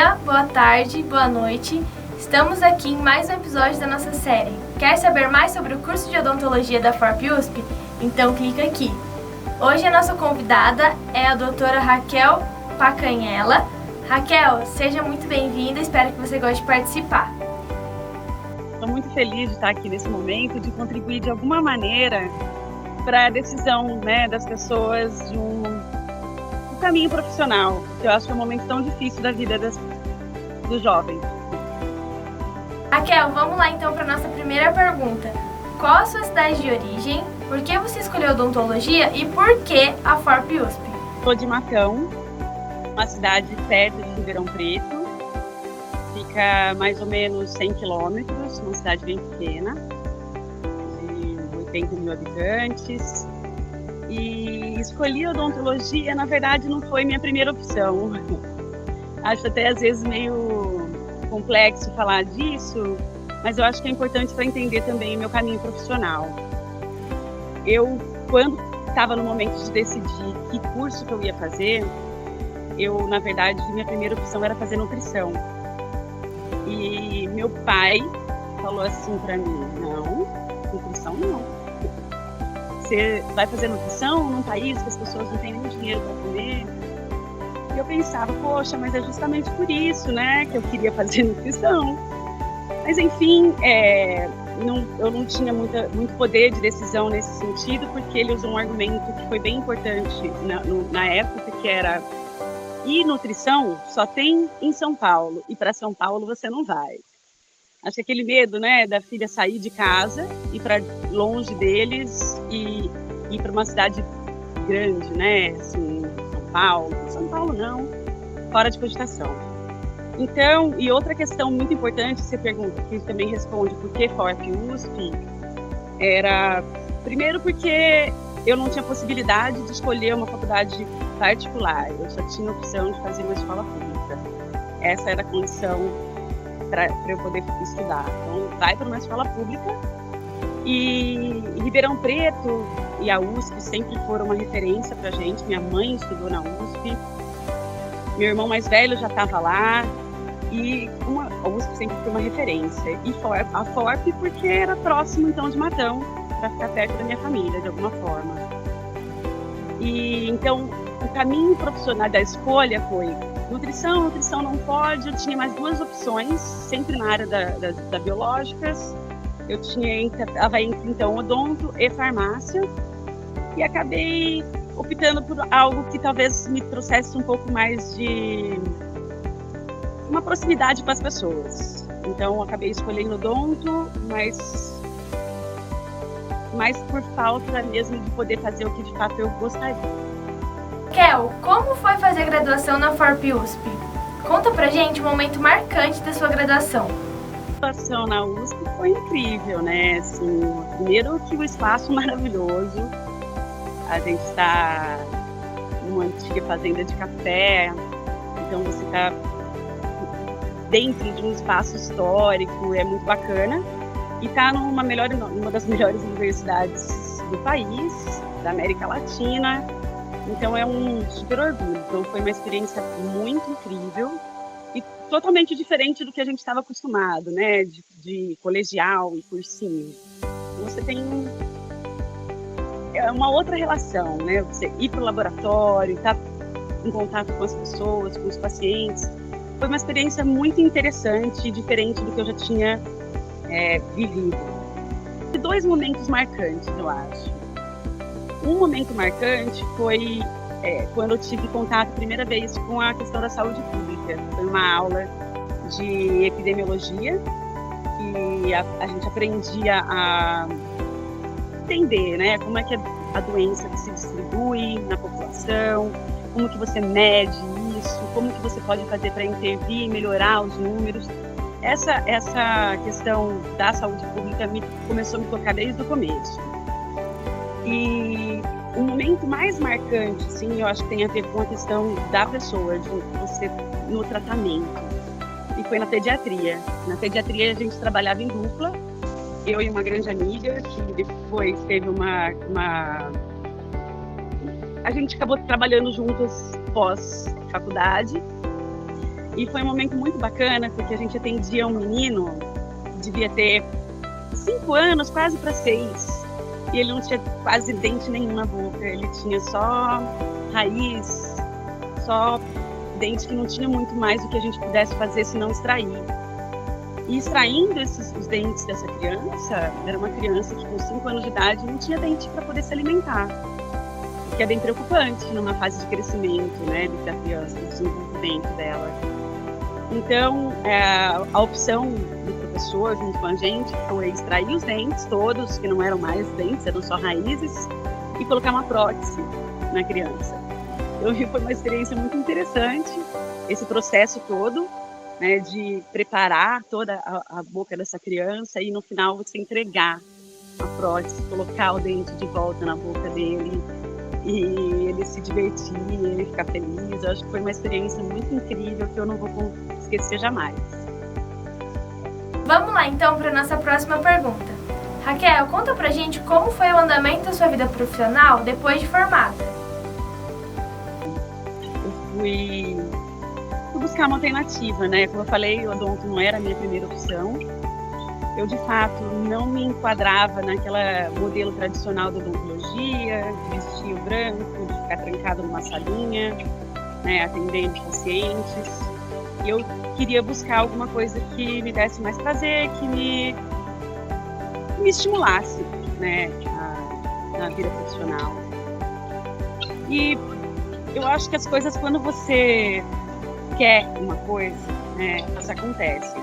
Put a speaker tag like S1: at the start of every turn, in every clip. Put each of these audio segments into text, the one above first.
S1: dia, boa tarde, boa noite. Estamos aqui em mais um episódio da nossa série. Quer saber mais sobre o curso de odontologia da FORP USP? Então clica aqui. Hoje a nossa convidada é a doutora Raquel Pacanhella. Raquel, seja muito bem-vinda, espero que você goste de participar.
S2: Estou muito feliz de estar aqui nesse momento, de contribuir de alguma maneira para a decisão, das pessoas de um caminho profissional, que eu acho que é um momento tão difícil da vida dos jovens.
S1: Raquel, vamos lá então para a nossa primeira pergunta. Qual a sua cidade de origem? Por que você escolheu odontologia e por que a FORP USP?
S2: Sou de Matão, uma cidade perto de Ribeirão Preto. Fica mais ou menos 100 quilômetros, uma cidade bem pequena, de 80 mil habitantes. E escolhi odontologia, na verdade, não foi minha primeira opção. Acho até às vezes meio complexo falar disso, mas eu acho que é importante para entender também o meu caminho profissional. Eu, quando estava no momento de decidir que curso que eu ia fazer, na verdade, minha primeira opção era fazer nutrição. E meu pai falou assim para mim, não, nutrição não. Você vai fazer nutrição num país que as pessoas não têm nem dinheiro para comer? E eu pensava, poxa, mas é justamente por isso, que eu queria fazer nutrição. Mas enfim, eu não tinha muito poder de decisão nesse sentido, porque ele usou um argumento que foi bem importante na época, que era: e nutrição só tem em São Paulo, e para São Paulo você não vai. Acho que aquele medo, da filha sair de casa, ir para longe deles e ir para uma cidade grande, assim, São Paulo não, fora de cogitação. Então, e outra questão muito importante, você pergunta, que também responde por que FORP USP, era, primeiro porque eu não tinha possibilidade de escolher uma faculdade particular, eu só tinha a opção de fazer uma escola pública. Essa era a condição para eu poder estudar. Então, vai para uma escola pública. E Ribeirão Preto e a USP sempre foram uma referência para a gente. Minha mãe estudou na USP, meu irmão mais velho já estava lá, e a USP sempre foi uma referência. E a FORP porque era próximo, então, de Matão, para ficar perto da minha família, de alguma forma. E então, o caminho profissional da escolha foi nutrição não pode. Eu tinha mais duas opções, sempre na área da biológicas. Eu estava entre, então, odonto e farmácia, e acabei optando por algo que talvez me trouxesse um pouco mais de uma proximidade com as pessoas. Então, acabei escolhendo odonto, mas por falta mesmo de poder fazer o que de fato eu gostaria.
S1: Raquel, como foi fazer graduação na FORP USP? Conta pra gente um momento marcante da sua graduação.
S2: A graduação na USP foi incrível, Assim, primeiro que o espaço maravilhoso. A gente está numa antiga fazenda de café, então você está dentro de um espaço histórico, é muito bacana. E está numa das melhores universidades do país, da América Latina. Então é um super orgulho. Então foi uma experiência muito incrível e totalmente diferente do que a gente estava acostumado, de colegial e cursinho. Então você tem uma outra relação, Você ir para o laboratório, estar em contato com as pessoas, com os pacientes. Foi uma experiência muito interessante e diferente do que eu já tinha vivido. E dois momentos marcantes, eu acho. Um momento marcante foi quando eu tive contato a primeira vez com a questão da saúde pública. Foi uma aula de epidemiologia que a gente aprendia a entender, como é que a doença se distribui na população, como que você mede isso, como que você pode fazer para intervir e melhorar os números. Essa questão da saúde pública começou a me tocar desde o começo. E o momento mais marcante, sim, eu acho que tem a ver com a questão da pessoa, de você no tratamento. E foi na pediatria. Na pediatria a gente trabalhava em dupla, eu e uma grande amiga, que depois teve a gente acabou trabalhando juntas pós-faculdade. E foi um momento muito bacana, porque a gente atendia um menino que devia ter 5 anos, quase para 6. E ele não tinha quase dente nenhum na boca, ele tinha só raiz, só dente que não tinha muito mais do que a gente pudesse fazer se não extrair. E extraindo os dentes dessa criança, era uma criança que com 5 anos de idade não tinha dente para poder se alimentar. O que é bem preocupante numa fase de crescimento, né, da criança, do desenvolvimento dela. Então, a opção do professor, junto com a gente, foi extrair os dentes todos, que não eram mais dentes, eram só raízes, e colocar uma prótese na criança. Então, foi uma experiência muito interessante, esse processo todo, né, de preparar toda a boca dessa criança e, no final, você entregar a prótese, colocar o dente de volta na boca dele, e ele se divertir, ele ficar feliz. Eu acho que foi uma experiência muito incrível que eu não vou esquecer jamais.
S1: Vamos lá então para a nossa próxima pergunta. Raquel, conta pra gente como foi o andamento da sua vida profissional depois de formada.
S2: Eu fui buscar uma alternativa, né? Como eu falei, o odonto não era a minha primeira opção. Eu, de fato, não me enquadrava naquela modelo tradicional da odontologia, de vestir o branco, de ficar trancado numa salinha, né, atendendo pacientes. E eu queria buscar alguma coisa que me desse mais prazer, que me estimulasse, né, na vida profissional. E eu acho que as coisas, quando você quer uma coisa, né, elas acontecem.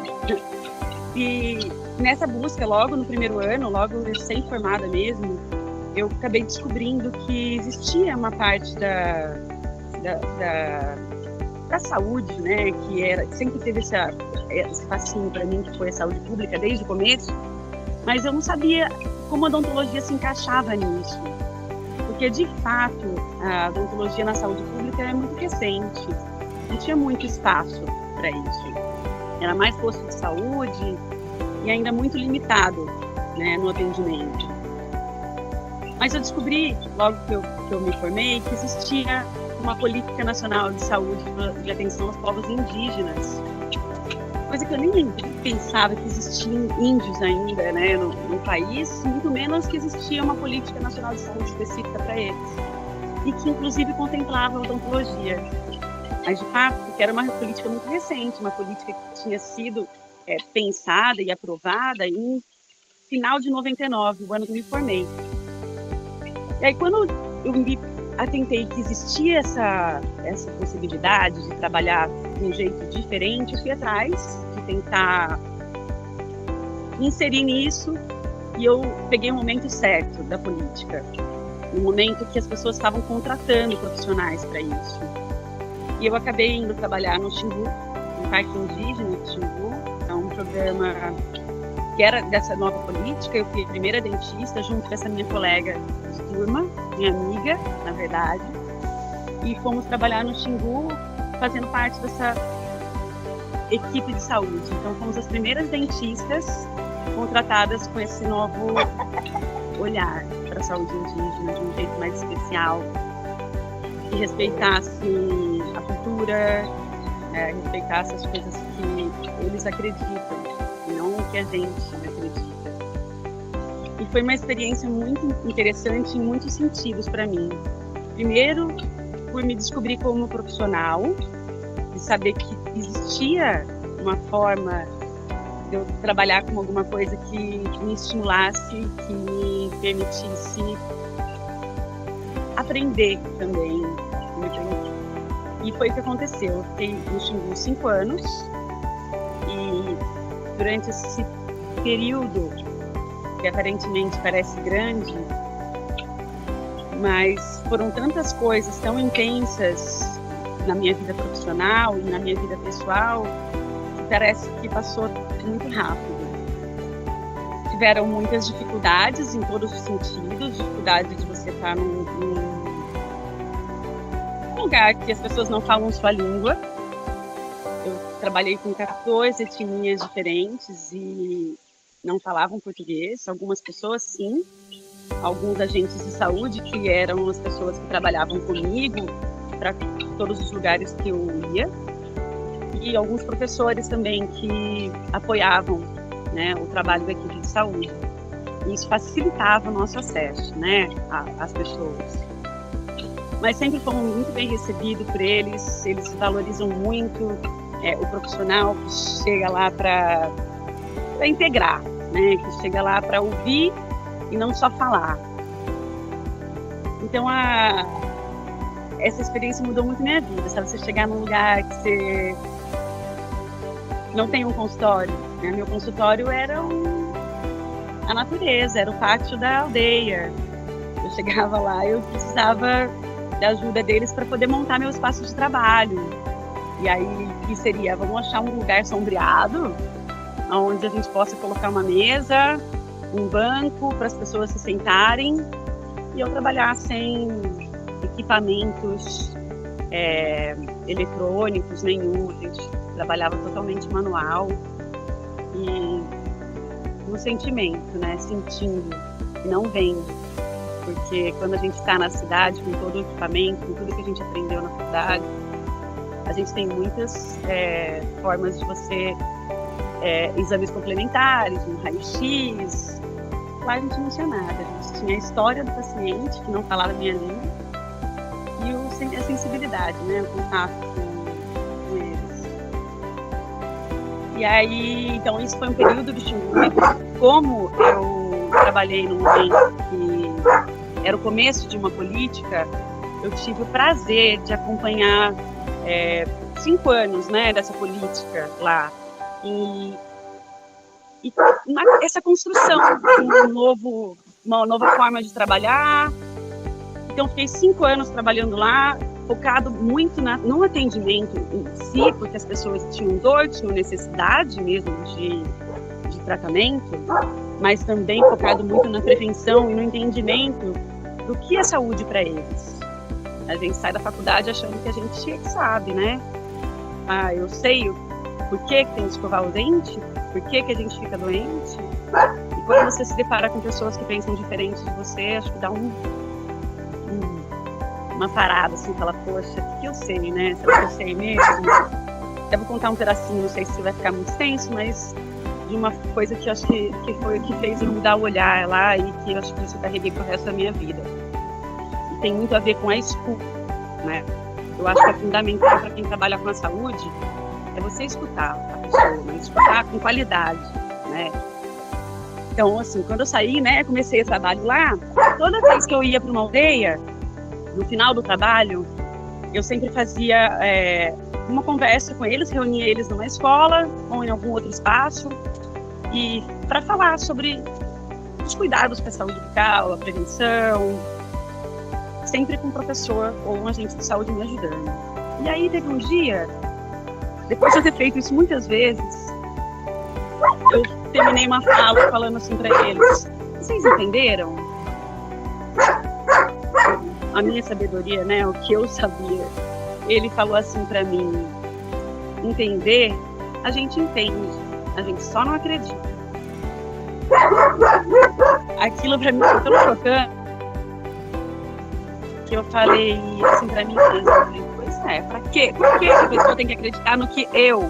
S2: E nessa busca, logo no primeiro ano, logo recém-formada mesmo, eu acabei descobrindo que existia uma parte da saúde, né, que sempre teve esse fascínio para mim, que foi a saúde pública desde o começo, mas eu não sabia como a odontologia se encaixava nisso. Porque, de fato, a odontologia na saúde pública é muito recente, não tinha muito espaço para isso. Era mais posto de saúde e ainda muito limitado, né, no atendimento. Mas eu descobri, logo que eu me formei, que existia uma política nacional de saúde de atenção aos povos indígenas. Coisa que eu nem pensava que existiam índios ainda, né, no país, muito menos que existia uma política nacional de saúde específica para eles. E que, inclusive, contemplava a odontologia. Mas, de fato, que era uma política muito recente, uma política que tinha sido pensada e aprovada em final de 99, o ano que eu me formei. E aí, quando eu me atentei que existia essa possibilidade de trabalhar de um jeito diferente, eu fui atrás de tentar me inserir nisso, e eu peguei o momento certo da política, no momento que as pessoas estavam contratando profissionais para isso. E eu acabei indo trabalhar no Xingu, no Parque Indígena do Xingu. É um programa que era dessa nova política. Eu fui a primeira dentista, junto com essa minha colega de turma, minha amiga, na verdade. E fomos trabalhar no Xingu, fazendo parte dessa equipe de saúde. Então, fomos as primeiras dentistas contratadas com esse novo olhar para a saúde indígena, de um jeito mais especial, que respeitasse a cultura, respeitasse as coisas que eles acreditam, e não o que a gente acredita. E foi uma experiência muito interessante em muitos sentidos para mim. Primeiro, por me descobrir como profissional, de saber que existia uma forma de eu trabalhar com alguma coisa que me estimulasse, que me permitisse aprender também. E foi o que aconteceu. Eu fiquei no Xingu 5 anos e durante esse período, que aparentemente parece grande, mas foram tantas coisas tão intensas na minha vida profissional e na minha vida pessoal, que parece que passou muito rápido. Tiveram muitas dificuldades em todos os sentidos, dificuldade de você estar num lugar que as pessoas não falam sua língua. Eu trabalhei com 14 etnias diferentes e não falavam português. Algumas pessoas, sim. Alguns agentes de saúde, que eram as pessoas que trabalhavam comigo para todos os lugares que eu ia. e alguns professores também que apoiavam, né, o trabalho da equipe de saúde. E isso facilitava o nosso acesso, né, às pessoas. Mas sempre fomos muito bem recebidos por eles valorizam muito o profissional que chega lá para integrar, né, que chega lá para ouvir e não só falar. Então, essa experiência mudou muito minha vida, sabe? Você chegar num lugar que você não tem um consultório, né? Meu consultório era a natureza, era o pátio da aldeia. Eu chegava lá, eu precisava da ajuda deles para poder montar meu espaço de trabalho. E aí, que seria? Vamos achar um lugar sombreado, onde a gente possa colocar uma mesa, um banco para as pessoas se sentarem e eu trabalhar sem equipamentos eletrônicos nenhum. A gente trabalhava totalmente manual e no sentimento, né? Sentindo, e não vendo. Porque quando a gente está na cidade com todo o equipamento, com tudo que a gente aprendeu na faculdade, a gente tem muitas formas de você exames complementares, um raio-x. Lá a gente não tinha nada, a gente tinha a história do paciente, que não falava a minha língua, e a sensibilidade, né, o contato com eles. E aí, então, isso foi um período do Xingu. Como eu trabalhei num momento que era o começo de uma política, eu tive o prazer de acompanhar 5 anos, né, dessa política lá. E essa construção de uma nova forma de trabalhar. Então, fiquei 5 anos trabalhando lá, focado muito no atendimento em si, porque as pessoas tinham dor, tinham necessidade mesmo de tratamento, mas também focado muito na prevenção e no entendimento do que é saúde para eles. A gente sai da faculdade achando que a gente sabe, né? Eu sei por que tem que escovar o dente, por que a gente fica doente. E quando você se depara com pessoas que pensam diferente de você, acho que dá uma parada, assim, fala, poxa, o que eu sei, né? Será que eu sei mesmo? Eu vou contar um pedacinho, não sei se vai ficar muito extenso, mas de uma coisa que eu acho que foi o que fez eu mudar o olhar lá e que eu acho que isso eu carreguei pro resto da minha vida. E tem muito a ver com a escuta, né? Eu acho que é fundamental para quem trabalha com a saúde é você escutar a pessoa, mas escutar com qualidade, né? Então, assim, quando eu saí, né, comecei o trabalho lá, toda vez que eu ia para uma aldeia, no final do trabalho, eu sempre fazia uma conversa com eles, reunia eles numa escola ou em algum outro espaço e para falar sobre os cuidados para a saúde bucal, a prevenção, sempre com um professor ou um agente de saúde me ajudando. E aí teve um dia, depois de eu ter feito isso muitas vezes, eu terminei uma fala falando assim para eles: vocês entenderam? A minha sabedoria, né, o que eu sabia. Ele falou assim para mim: entender, a gente entende, a gente só não acredita. Aquilo para mim foi tão chocante que eu falei assim para mim mesma: pois pra quê? Por que a pessoa tem que acreditar no que eu,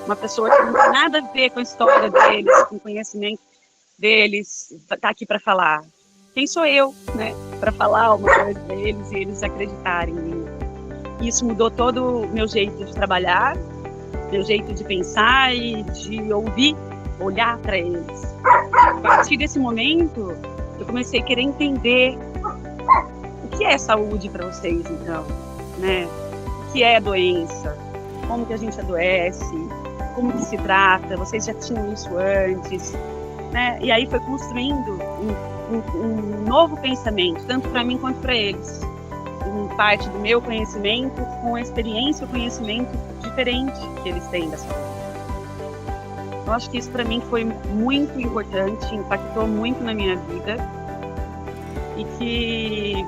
S2: uma pessoa que não tem nada a ver com a história deles, com o conhecimento deles, tá aqui para falar? Quem sou eu, né, para falar uma coisa deles e eles acreditarem em mim? Isso mudou todo o meu jeito de trabalhar, meu jeito de pensar e de ouvir, olhar para eles. A partir desse momento, eu comecei a querer entender o que é saúde para vocês, então, né? O que é doença? Como que a gente adoece? Como que se trata? Vocês já tinham isso antes, né? E aí foi construindo um novo pensamento, tanto para mim quanto para eles. Parte do meu conhecimento com a experiência e o conhecimento diferente que eles têm da saúde. Eu acho que isso para mim foi muito importante, impactou muito na minha vida e que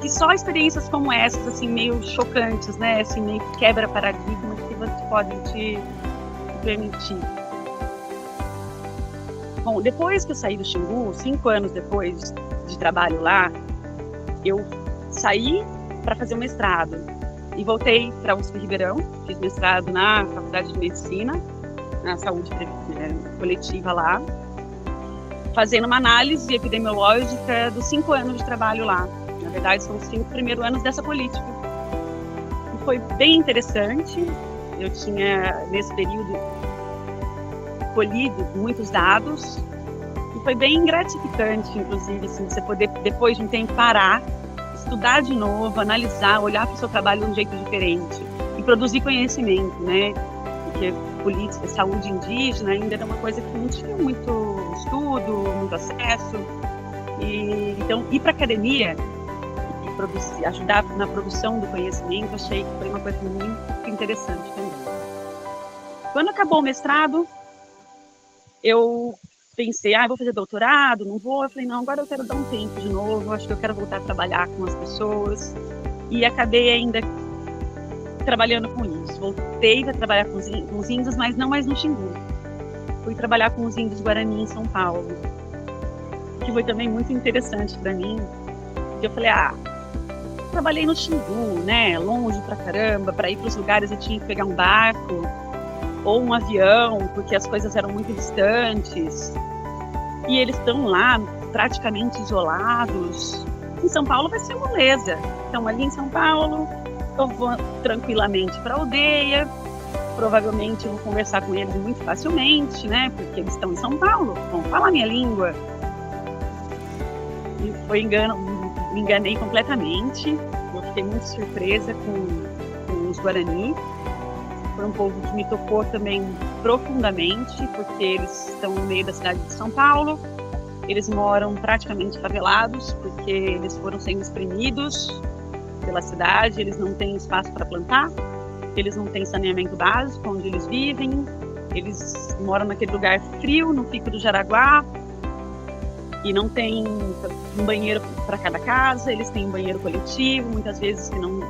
S2: só experiências como essas, assim, meio chocantes, né, assim, meio quebra paradigma que você pode te permitir. Bom, depois que eu saí do Xingu, 5 anos depois de trabalho lá, eu saí para fazer o mestrado. E voltei para a USP Ribeirão, fiz mestrado na Faculdade de Medicina, na saúde coletiva lá, fazendo uma análise epidemiológica dos 5 anos de trabalho lá. Na verdade, são os 5 primeiros anos dessa política. E foi bem interessante. Eu tinha, nesse período, colhido muitos dados. E foi bem gratificante, inclusive, assim, você poder, depois de um tempo, parar, estudar de novo, analisar, olhar para o seu trabalho de um jeito diferente e produzir conhecimento, né? Porque política, saúde indígena ainda era uma coisa que não tinha muito estudo, muito acesso. E, então, ir para a academia e produzir, ajudar na produção do conhecimento, achei que foi uma coisa muito interessante também. Quando acabou o mestrado, eu pensei, vou fazer doutorado, não vou. Eu falei, não, agora eu quero dar um tempo de novo, acho que eu quero voltar a trabalhar com as pessoas. E acabei ainda trabalhando com isso. Voltei a trabalhar com os índios, mas não mais no Xingu. Fui trabalhar com os índios Guarani em São Paulo, que foi também muito interessante para mim. Porque eu falei, trabalhei no Xingu, né, longe pra caramba, para ir para os lugares eu tinha que pegar um barco ou um avião, porque as coisas eram muito distantes. E eles estão lá praticamente isolados. Em São Paulo vai ser moleza. Então, ali em São Paulo, eu vou tranquilamente para a aldeia. Provavelmente eu vou conversar com eles muito facilmente, né? Porque eles estão em São Paulo, vão falar minha língua. E foi me enganei completamente. Eu fiquei muito surpresa com os Guarani. Foi um povo que me tocou também profundamente, porque eles estão no meio da cidade de São Paulo, eles moram praticamente favelados, porque eles foram sendo espremidos pela cidade, eles não têm espaço para plantar, eles não têm saneamento básico onde eles vivem, eles moram naquele lugar frio, no Pico do Jaraguá, e não tem um banheiro para cada casa, eles têm um banheiro coletivo, muitas vezes que não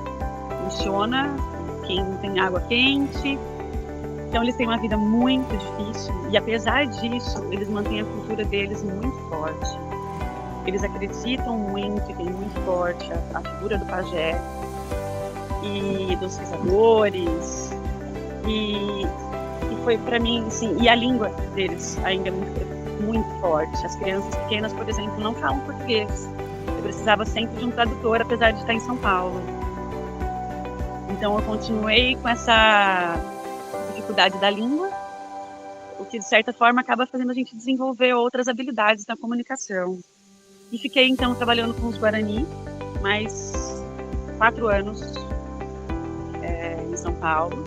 S2: funciona, quem não tem água quente. Então eles têm uma vida muito difícil e apesar disso, eles mantêm a cultura deles muito forte. Eles acreditam muito e têm muito forte a figura do pajé e dos rezadores. E foi para mim, assim, e a língua deles ainda é muito forte. As crianças pequenas, por exemplo, não falam português. Eu precisava sempre de um tradutor, apesar de estar em São Paulo. Então eu continuei com essa dificuldade da língua, o que de certa forma acaba fazendo a gente desenvolver outras habilidades na comunicação. E fiquei então trabalhando com os Guarani, mais 4 anos em São Paulo.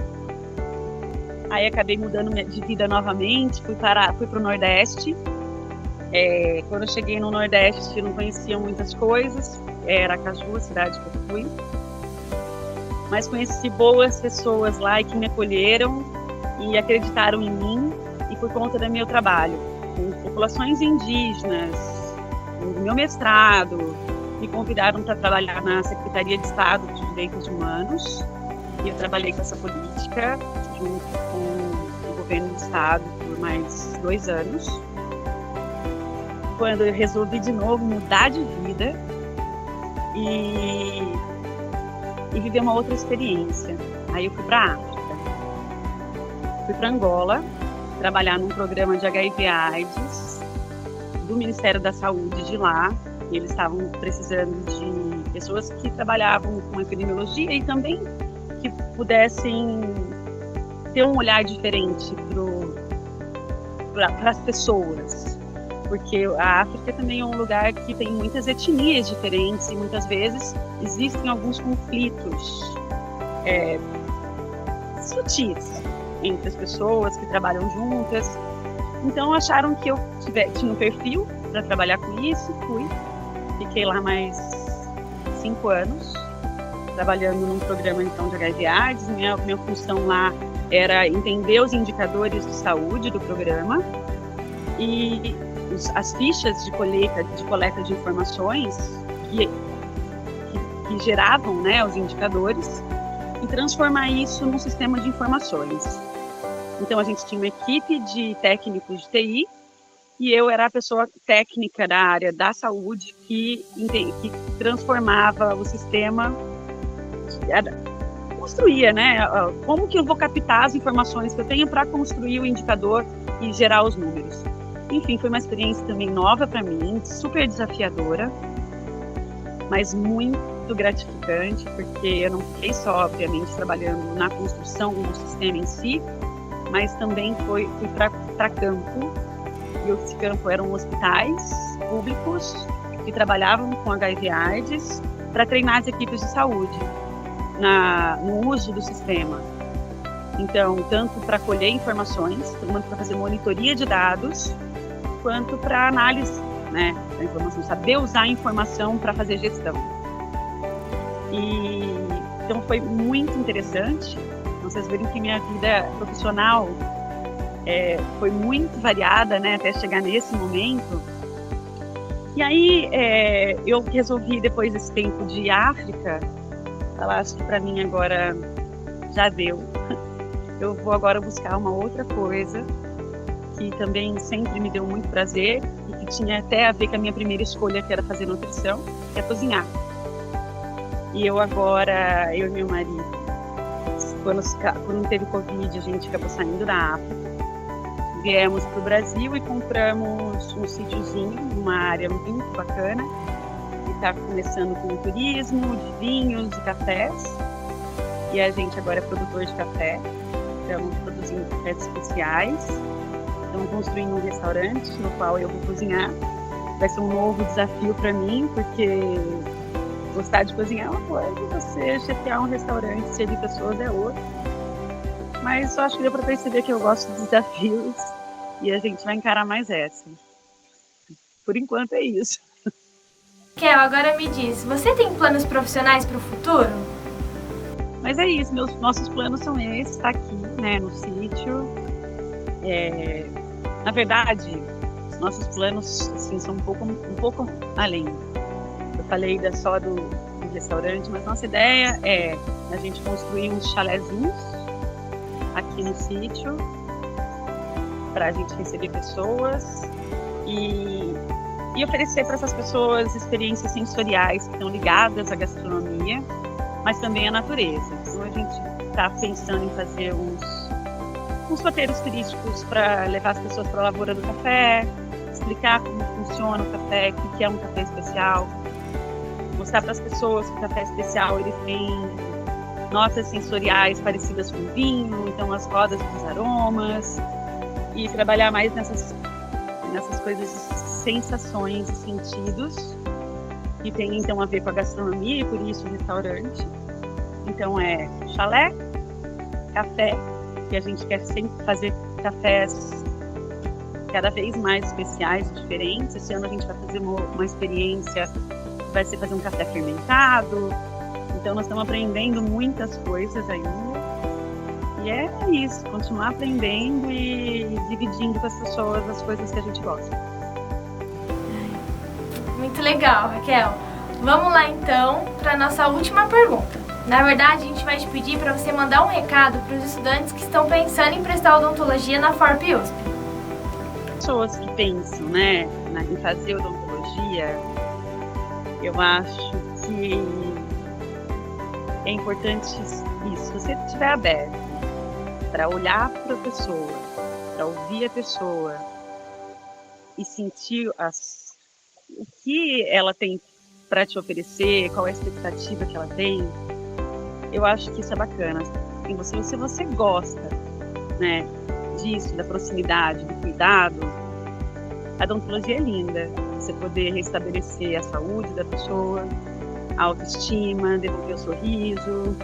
S2: Aí acabei mudando de vida novamente, fui para o Nordeste. Quando eu cheguei no Nordeste eu não conhecia muitas coisas, era Aracaju, a cidade que eu fui. Mas conheci boas pessoas lá e que me acolheram e acreditaram em mim e por conta do meu trabalho com populações indígenas, do meu mestrado, me convidaram para trabalhar na Secretaria de Estado de Direitos Humanos e eu trabalhei com essa política junto com o governo do Estado por mais 2 anos. Quando eu resolvi de novo mudar de vida e viver uma outra experiência. Aí eu fui para a África. Fui para Angola, trabalhar num programa de HIV/AIDS do Ministério da Saúde de lá. Eles estavam precisando de pessoas que trabalhavam com epidemiologia e também que pudessem ter um olhar diferente para as pessoas. Porque a África também é um lugar que tem muitas etnias diferentes e muitas vezes existem alguns conflitos sutis entre as pessoas que trabalham juntas. Então acharam que eu tinha um perfil para trabalhar com isso, fui. Fiquei lá mais 5 anos, trabalhando num programa então de HIV/AIDS. Minha função lá era entender os indicadores de saúde do programa e as fichas de coleta de informações que geravam, né, os indicadores e transformar isso num sistema de informações. Então a gente tinha uma equipe de técnicos de TI e eu era a pessoa técnica da área da saúde que transformava o sistema, construía, né? Como que eu vou captar as informações que eu tenho para construir o indicador e gerar os números. Enfim, foi uma experiência também nova para mim, super desafiadora, mas muito gratificante, porque eu não fiquei só, obviamente, trabalhando na construção do sistema em si, mas também fui para campo, e esse campo eram hospitais públicos que trabalhavam com HIV/AIDS para treinar as equipes de saúde no uso do sistema. Então, tanto para colher informações, quanto para fazer monitoria de dados, quanto para análise, né, da informação, saber usar a informação para fazer gestão. E então foi muito interessante. Vocês verem que minha vida profissional foi muito variada, né, até chegar nesse momento. E aí eu resolvi, depois desse tempo de África, falar, acho que para mim agora já deu. Eu vou agora buscar uma outra coisa que também sempre me deu muito prazer e que tinha até a ver com a minha primeira escolha, que era fazer nutrição, que é cozinhar. E eu e meu marido, quando teve Covid, a gente acabou saindo da África, viemos para o Brasil e compramos um sítiozinho, uma área muito bacana, que está começando com turismo, de vinhos, de cafés. E a gente agora é produtor de café, estamos produzindo cafés especiais, estamos construindo um restaurante no qual eu vou cozinhar. Vai ser um novo desafio para mim, porque gostar de cozinhar é uma coisa, você chefiar um restaurante, servir pessoas é outra. Mas só acho que deu para perceber que eu gosto de desafios e a gente vai encarar mais essa. Por enquanto é isso.
S1: Kel, agora me diz, você tem planos profissionais para o futuro?
S2: Mas é isso, nossos planos são esses, tá aqui, né, no sítio. Na verdade, os nossos planos assim, são um pouco além. Eu falei só do restaurante, mas nossa ideia é a gente construir uns chalezinhos aqui no sítio para a gente receber pessoas e oferecer para essas pessoas experiências sensoriais que estão ligadas à gastronomia, mas também à natureza. Então a gente está pensando em fazer uns roteiros turísticos para levar as pessoas para a lavoura do café, explicar como funciona o café, o que é um café especial, mostrar para as pessoas que o café especial ele tem notas sensoriais parecidas com vinho, então as rodas dos aromas, e trabalhar mais nessas coisas de sensações e sentidos que tem então a ver com a gastronomia e por isso o restaurante. Então é chalé, café, que a gente quer sempre fazer cafés cada vez mais especiais e diferentes. Esse ano a gente vai fazer uma experiência que vai ser fazer um café fermentado. Então nós estamos aprendendo muitas coisas ainda. E é isso, continuar aprendendo e dividindo com as pessoas as coisas que a gente gosta.
S1: Muito legal, Raquel. Vamos lá então para a nossa última pergunta. Na verdade, a gente vai te pedir para você mandar um recado para os estudantes que estão pensando em prestar odontologia na FORP-USP.
S2: Pessoas que pensam, né, em fazer odontologia, eu acho que é importante isso, se você estiver aberto para olhar para a pessoa, para ouvir a pessoa e sentir o que ela tem para te oferecer, qual é a expectativa que ela tem, eu acho que isso é bacana. Se você gosta, né, disso, da proximidade, do cuidado, a odontologia é linda. Você poder restabelecer a saúde da pessoa, a autoestima, devolver o sorriso.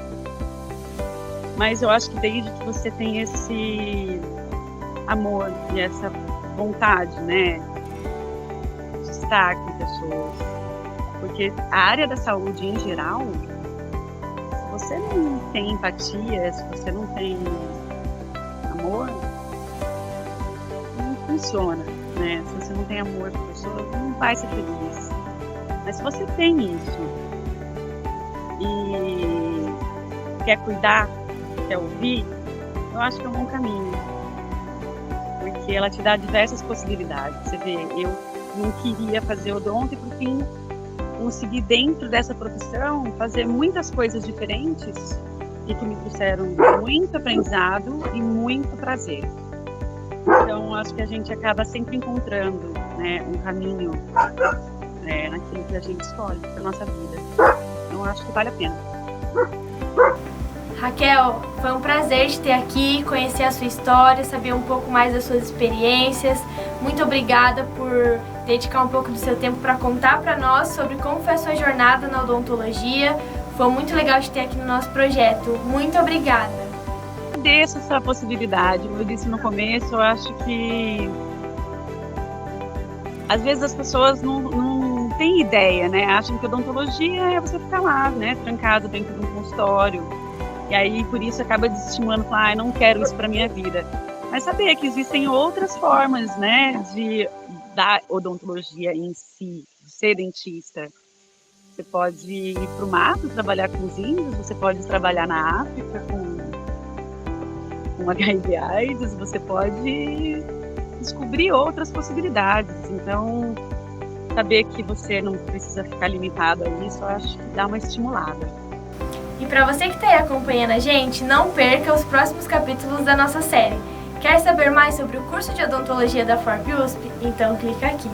S2: Mas eu acho que desde que você tem esse amor e essa vontade, né, de estar com pessoas. Porque a área da saúde em geral, se você não tem empatia, se você não tem amor, não funciona, né? Se você não tem amor por pessoas, não vai ser feliz. Mas se você tem isso e quer cuidar, quer ouvir, eu acho que é um bom caminho. Porque ela te dá diversas possibilidades. Você vê, eu não queria fazer odonto e por fim consegui dentro dessa profissão fazer muitas coisas diferentes e que me trouxeram muito aprendizado e muito prazer. Então, acho que a gente acaba sempre encontrando, né, um caminho naquilo que a gente escolhe para nossa vida. Então, acho que vale a pena.
S1: Raquel, foi um prazer te ter aqui, conhecer a sua história, saber um pouco mais das suas experiências. Muito obrigada por dedicar um pouco do seu tempo para contar para nós sobre como foi a sua jornada na odontologia. Foi muito legal te ter aqui no nosso projeto. Muito obrigada.
S2: Agradeço essa possibilidade. Como eu disse no começo, eu acho que às vezes as pessoas não têm ideia, né? Acham que odontologia é você ficar lá, né, trancado dentro de um consultório. E aí, por isso, acaba desestimulando, falar, não quero isso para minha vida. Mas saber que existem outras formas, né, da odontologia em si, de ser dentista. Você pode ir para o mato trabalhar com os índios, você pode trabalhar na África com HIV/AIDS, você pode descobrir outras possibilidades. Então, saber que você não precisa ficar limitado a isso, eu acho que dá uma estimulada.
S1: E para você que está aí acompanhando a gente, não perca os próximos capítulos da nossa série. Quer saber mais sobre o curso de odontologia da FORP USP? Então clica aqui.